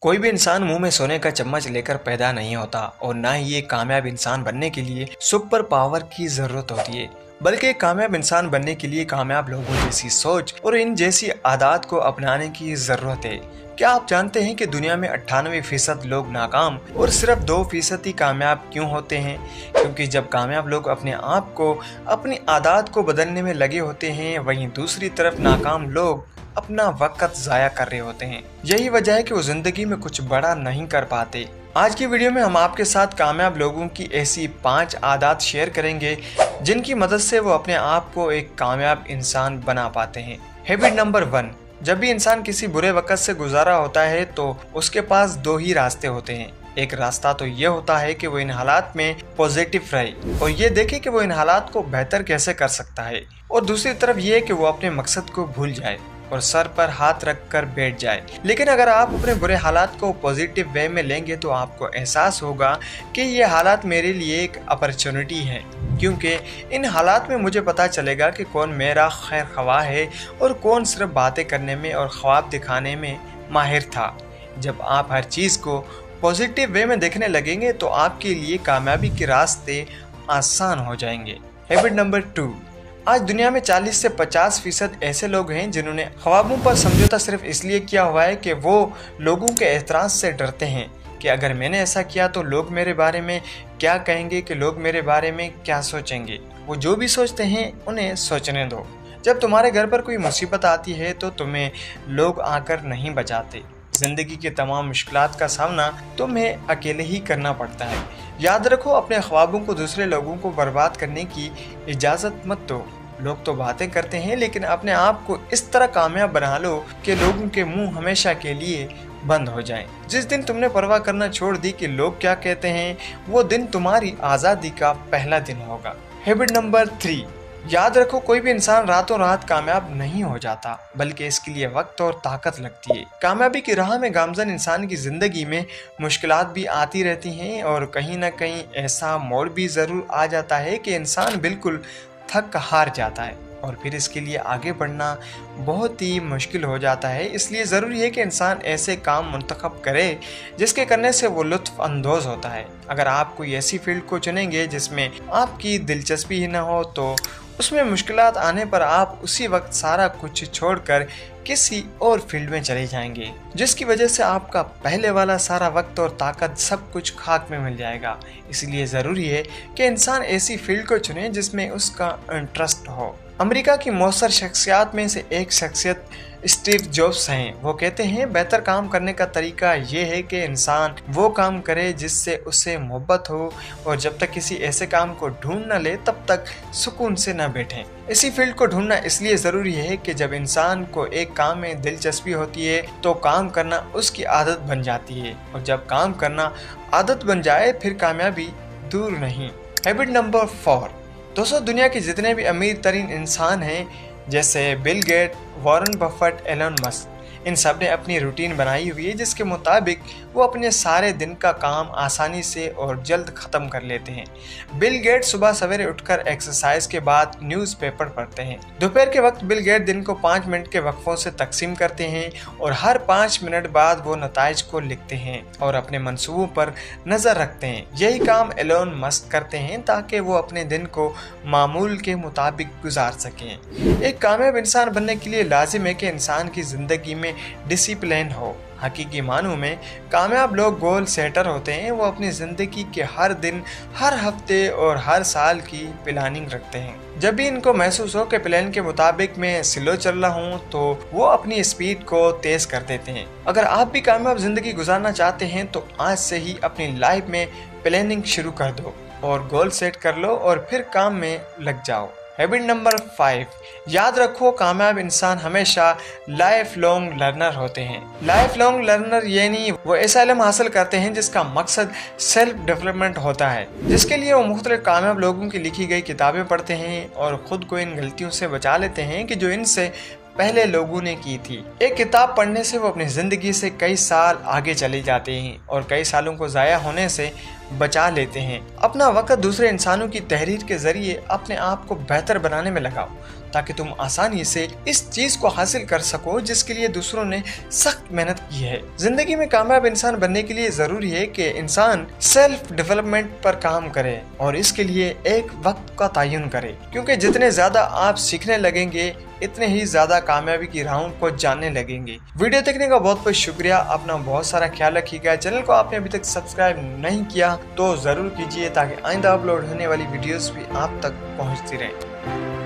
कोई भी इंसान मुंह में सोने का चम्मच लेकर पैदा नहीं होता और ना ही ये कामयाब इंसान बनने के लिए सुपर पावर की जरूरत होती है, बल्कि एक कामयाब इंसान बनने के लिए कामयाब लोगों जैसी सोच और इन जैसी आदत को अपनाने की जरूरत है। क्या आप जानते हैं कि दुनिया में 98% लोग नाकाम और सिर्फ 2% ही कामयाब क्यों होते हैं? क्योंकि जब कामयाब लोग अपने आप को, अपनी आदत को बदलने में लगे होते हैं, वहीं दूसरी तरफ नाकाम लोग अपना वक्त जाया कर रहे होते हैं। यही वजह है कि वो जिंदगी में कुछ बड़ा नहीं कर पाते। आज की वीडियो में हम आपके साथ कामयाब लोगों की ऐसी 5 आदत शेयर करेंगे जिनकी मदद से वो अपने आप को एक कामयाब इंसान बना पाते हैं। हैबिट नंबर 1, जब भी इंसान किसी बुरे वक्त से गुजारा होता है तो उसके पास 2 ही रास्ते होते हैं। एक रास्ता तो ये होता है कि वो इन हालात में पॉजिटिव रहे और ये देखे कि वो इन हालात को बेहतर कैसे कर सकता है, और दूसरी तरफ ये है कि वो अपने मकसद को भूल जाए और सर पर हाथ रख कर बैठ जाए। लेकिन अगर आप अपने बुरे हालात को पॉजिटिव वे में लेंगे तो आपको एहसास होगा कि ये हालात मेरे लिए एक अपॉर्चुनिटी है, क्योंकि इन हालात में मुझे पता चलेगा कि कौन मेरा खैर ख्वाह है और कौन सिर्फ बातें करने में और ख्वाब दिखाने में माहिर था। जब आप हर चीज़ को पॉजिटिव वे में देखने लगेंगे तो आपके लिए कामयाबी के रास्ते आसान हो जाएंगे। हैबिट नंबर 2, आज दुनिया में 40 से 50% ऐसे लोग हैं जिन्होंने ख्वाबों पर समझौता सिर्फ इसलिए किया हुआ है कि वो लोगों के एतराज़ से डरते हैं कि अगर मैंने ऐसा किया तो लोग मेरे बारे में क्या कहेंगे, कि लोग मेरे बारे में क्या सोचेंगे। वो जो भी सोचते हैं उन्हें सोचने दो। जब तुम्हारे घर पर कोई मुसीबत आती है तो तुम्हें लोग आकर नहीं बचाते। जिंदगी के तमाम मुश्किलात का सामना तुम्हें अकेले ही करना पड़ता है। याद रखो, अपने ख्वाबों को दूसरे लोगों को बर्बाद करने की इजाज़त मत दो। लोग तो बातें करते हैं, लेकिन अपने आप को इस तरह कामयाब बना लो कि लोगों के मुंह हमेशा के लिए बंद हो जाएं। जिस दिन तुमने परवाह करना छोड़ दी कि लोग क्या कहते हैं, वो दिन तुम्हारी आज़ादी का पहला दिन होगा। हैबिट नंबर 3, याद रखो, कोई भी इंसान रातों रात कामयाब नहीं हो जाता, बल्कि इसके लिए वक्त और ताकत लगती है। कामयाबी की राह में गामजन इंसान की जिंदगी में मुश्किलात भी आती रहती हैं और कहीं ना कहीं ऐसा मोड़ भी जरूर आ जाता है कि इंसान बिल्कुल थक हार जाता है और फिर इसके लिए आगे बढ़ना बहुत ही मुश्किल हो जाता है। इसलिए ज़रूरी है कि इंसान ऐसे काम मुंतखब करे जिसके करने से वो लुत्फ़ अंदोज़ होता है। अगर आप कोई ऐसी फील्ड को चुनेंगे जिसमें आपकी दिलचस्पी ही ना हो तो उसमें मुश्किलात आने पर आप उसी वक्त सारा कुछ छोड़कर किसी और फील्ड में चले जाएंगे, जिसकी वजह से आपका पहले वाला सारा वक्त और ताकत सब कुछ खाक में मिल जाएगा। इसलिए ज़रूरी है कि इंसान ऐसी फील्ड को चुने जिसमें उसका इंटरेस्ट हो। अमेरिका की मौसर शख्सियत में से एक शख्सियत स्टीव जॉब्स हैं। वो कहते हैं, बेहतर काम करने का तरीका ये है कि इंसान वो काम करे जिससे उसे मोहब्बत हो, और जब तक किसी ऐसे काम को ढूंढ न ले तब तक सुकून से न बैठें। इसी फील्ड को ढूंढना इसलिए ज़रूरी है कि जब इंसान को एक काम में दिलचस्पी होती है तो काम करना उसकी आदत बन जाती है, और जब काम करना आदत बन जाए फिर कामयाबी दूर नहीं। हैबिट नंबर 4, दोस्तों, दुनिया के जितने भी अमीर तरीन इंसान हैं, जैसे Bill Gates, Warren Buffett, Elon Musk, इन सब ने अपनी रूटीन बनाई हुई है जिसके मुताबिक वो अपने सारे दिन का काम आसानी से और जल्द ख़त्म कर लेते हैं। बिल गेट सुबह सवेरे उठकर एक्सरसाइज के बाद न्यूज़पेपर पढ़ते हैं। दोपहर के वक्त बिल गेट दिन को 5 मिनट के वक्फों से तकसीम करते हैं और हर 5 मिनट बाद वो नताइज को लिखते हैं और अपने मंसूबों पर नज़र रखते हैं। यही काम एलन मस्क करते हैं ताकि वो अपने दिन को मामूल के मुताबिक गुजार सकें। एक कामयाब इंसान बनने के लिए लाजिम है कि इंसान की ज़िंदगी में डिसिप्लिन हो। हकीकी मानों में कामयाब लोग गोल सेटर होते हैं। वो अपनी ज़िंदगी के हर दिन, हर हफ्ते और हर साल की प्लानिंग रखते हैं। जब भी इनको महसूस हो कि प्लान के मुताबिक मैं स्लो चल रहा हूँ तो वो अपनी स्पीड को तेज़ कर देते हैं। अगर आप भी कामयाब ज़िंदगी गुजारना चाहते हैं तो आज से ही अपनी लाइफ में प्लानिंग शुरू कर दो और गोल सेट कर लो और फिर काम में लग जाओ। हैबिट नंबर 5, याद रखो, कामयाब इंसान हमेशा लाइफ लॉन्ग लर्नर होते हैं। लाइफ लॉन्ग लर्नर यानी वो ऐसा इल्म हासिल करते हैं जिसका मकसद सेल्फ डेवलपमेंट होता है, जिसके लिए वो मुख्तलिफ कामयाब लोगों की लिखी गई किताबें पढ़ते हैं और ख़ुद को इन गलतियों से बचा लेते हैं कि जो इनसे पहले लोगों ने की थी। एक किताब पढ़ने से वो अपनी ज़िंदगी से कई साल आगे चले जाते हैं और कई सालों को ज़ाया होने से बचा लेते हैं। अपना वक्त दूसरे इंसानों की तहरीर के ज़रिए अपने आप को बेहतर बनाने में लगाओ ताकि तुम आसानी से इस चीज को हासिल कर सको जिसके लिए दूसरों ने सख्त मेहनत की है। जिंदगी में कामयाब इंसान बनने के लिए जरूरी है कि इंसान सेल्फ डेवलपमेंट पर काम करे और इसके लिए एक वक्त का तयन करे, क्योंकि जितने ज्यादा आप सीखने लगेंगे इतने ही ज्यादा कामयाबी की राहों को जानने लगेंगे। वीडियो देखने का बहुत बहुत शुक्रिया। अपना बहुत सारा ख्याल रखिएगा। चैनल को आपने अभी तक सब्सक्राइब नहीं किया तो जरूर कीजिए ताकि आइंदा अपलोड होने वाली वीडियोस भी आप तक पहुंचती रहें।